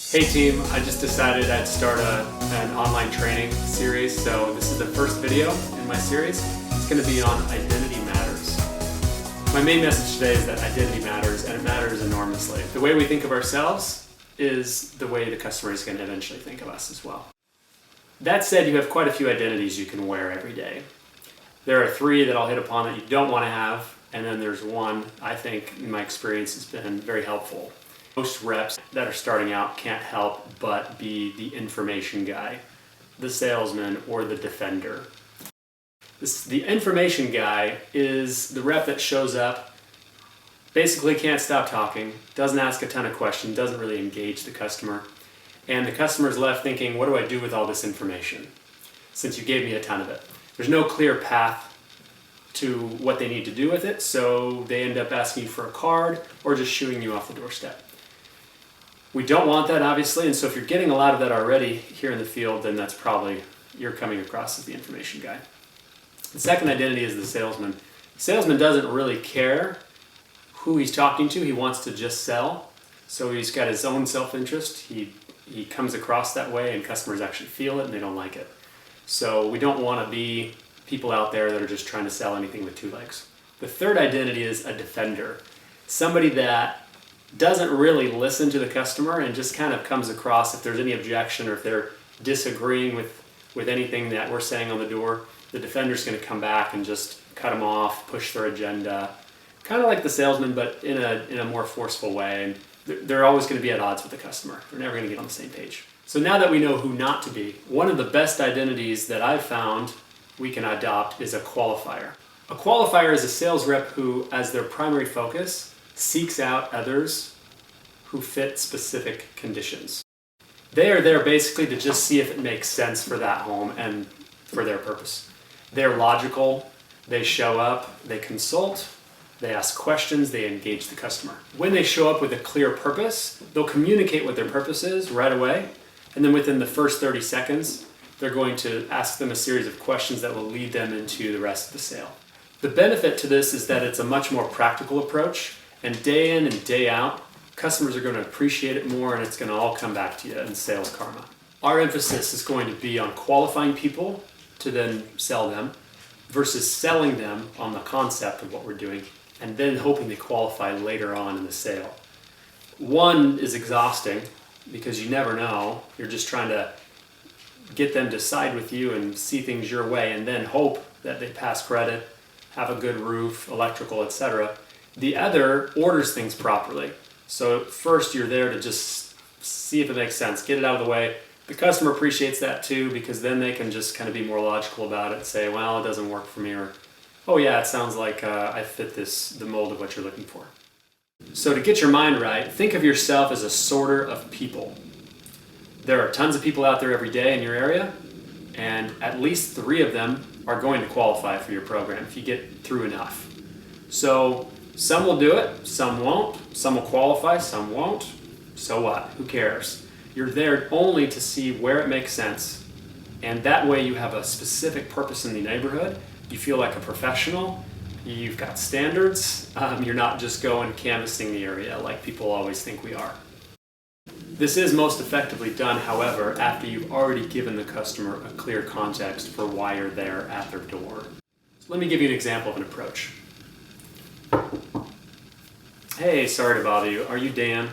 Hey team, I just decided I'd start an online training series, so this is the first video in my series. It's going to be on identity matters. My main message today is that identity matters, and it matters enormously. The way we think of ourselves is the way the customer is going to eventually think of us as well. That said, you have quite a few identities you can wear every day. There are three that I'll hit upon that you don't want to have, and then there's one I think in my experience has been very helpful. Most reps that are starting out can't help but be the information guy, the salesman, or the defender. The information guy is the rep that shows up, basically can't stop talking, doesn't ask a ton of questions, doesn't really engage the customer, and the customer's left thinking, what do I do with all this information since you gave me a ton of it? There's no clear path to what they need to do with it, so they end up asking you for a card or just shooing you off the doorstep. We don't want that, obviously, and so if you're getting a lot of that already here in the field, then that's probably you're coming across as the information guy. The second identity is the salesman. The salesman doesn't really care who he's talking to. He wants to just sell, so he's got his own self-interest. He comes across that way, and customers actually feel it, and they don't like it. So we don't want to be people out there that are just trying to sell anything with two legs. The third identity is a defender, somebody that doesn't really listen to the customer and just kind of comes across if there's any objection or if they're disagreeing with anything that we're saying on the door, the defender's going to come back and just cut them off, push their agenda, kind of like the salesman, but in a more forceful way. And they're always going to be at odds with the customer. They're never going to get on the same page. So now that we know who not to be, one of the best identities that I've found we can adopt is a qualifier. A qualifier is a sales rep who, as their primary focus, seeks out others who fit specific conditions. They are there basically to just see if it makes sense for that home and for their purpose. They're logical, they show up, they consult, they ask questions, they engage the customer. When they show up with a clear purpose, they'll communicate what their purpose is right away, and then within the first 30 seconds, they're going to ask them a series of questions that will lead them into the rest of the sale. The benefit to this is that it's a much more practical approach, and day in and day out, customers are going to appreciate it more, and it's going to all come back to you in sales karma. Our emphasis is going to be on qualifying people to then sell them versus selling them on the concept of what we're doing and then hoping they qualify later on in the sale. One is exhausting because you never know. You're just trying to get them to side with you and see things your way and then hope that they pass credit, have a good roof, electrical, etc. The other orders things properly. So first you're there to just see if it makes sense, get it out of the way. The customer appreciates that too because then they can just kind of be more logical about it and say, well, it doesn't work for me, or, oh yeah, it sounds like I fit the mold of what you're looking for. So to get your mind right, think of yourself as a sorter of people. There are tons of people out there every day in your area, and at least 3 of them are going to qualify for your program if you get through enough. So some will do it, some won't, some will qualify, some won't. So what? Who cares? You're there only to see where it makes sense, and that way you have a specific purpose in the neighborhood. You feel like a professional, you've got standards, you're not just going canvassing the area like people always think we are. This is most effectively done, however, after you've already given the customer a clear context for why you're there at their door. So let me give you an example of an approach. Hey, sorry to bother you. Are you Dan?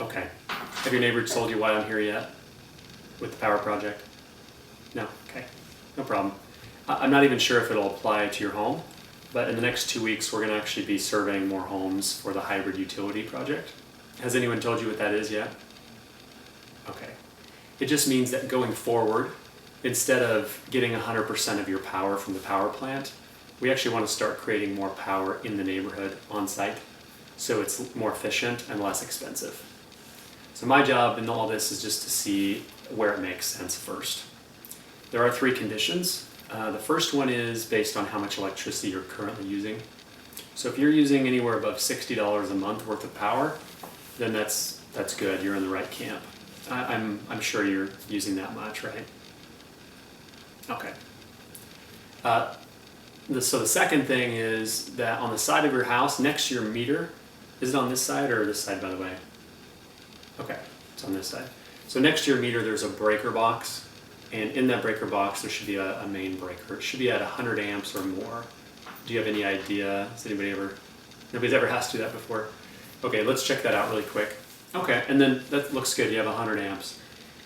Okay. Have your neighbor told you why I'm here yet? With the power project? No? Okay. No problem. I'm not even sure if it'll apply to your home, but in the next 2 weeks we're going to actually be surveying more homes for the hybrid utility project. Has anyone told you what that is yet? Okay. It just means that going forward, instead of getting 100% of your power from the power plant, we actually want to start creating more power in the neighborhood on site, so it's more efficient and less expensive. So my job in all this is just to see where it makes sense first. There are 3 conditions. The first one is based on how much electricity you're currently using. So if you're using anywhere above $60 a month worth of power, then that's good. You're in the right camp. I'm sure you're using that much, right? Okay. So the second thing is that on the side of your house, next to your meter, is it on this side or this side, by the way? Okay. It's on this side. So next to your meter, there's a breaker box. And in that breaker box, there should be a main breaker. It should be at 100 amps or more. Do you have any idea? Nobody's ever has to do that before. Okay, let's check that out really quick. Okay, and then that looks good. You have 100 amps.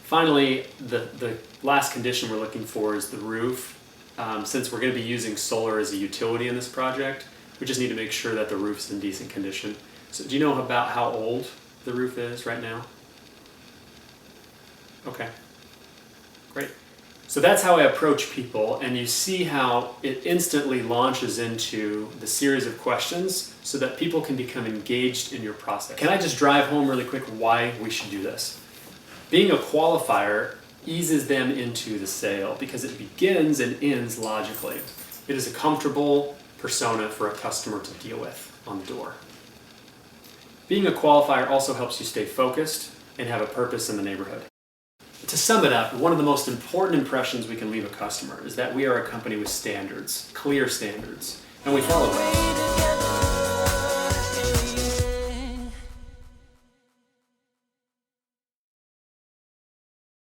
Finally, the last condition we're looking for is the roof. Since we're going to be using solar as a utility in this project, we just need to make sure that the roof's in decent condition. So do you know about how old the roof is right now? Okay, great. So that's how I approach people, and you see how it instantly launches into the series of questions so that people can become engaged in your process. Can I just drive home really quick why we should do this? Being a qualifier eases them into the sale because it begins and ends logically. It is a comfortable persona for a customer to deal with on the door. Being a qualifier also helps you stay focused and have a purpose in the neighborhood. To sum it up, one of the most important impressions we can leave a customer is that we are a company with standards, clear standards, and we follow them.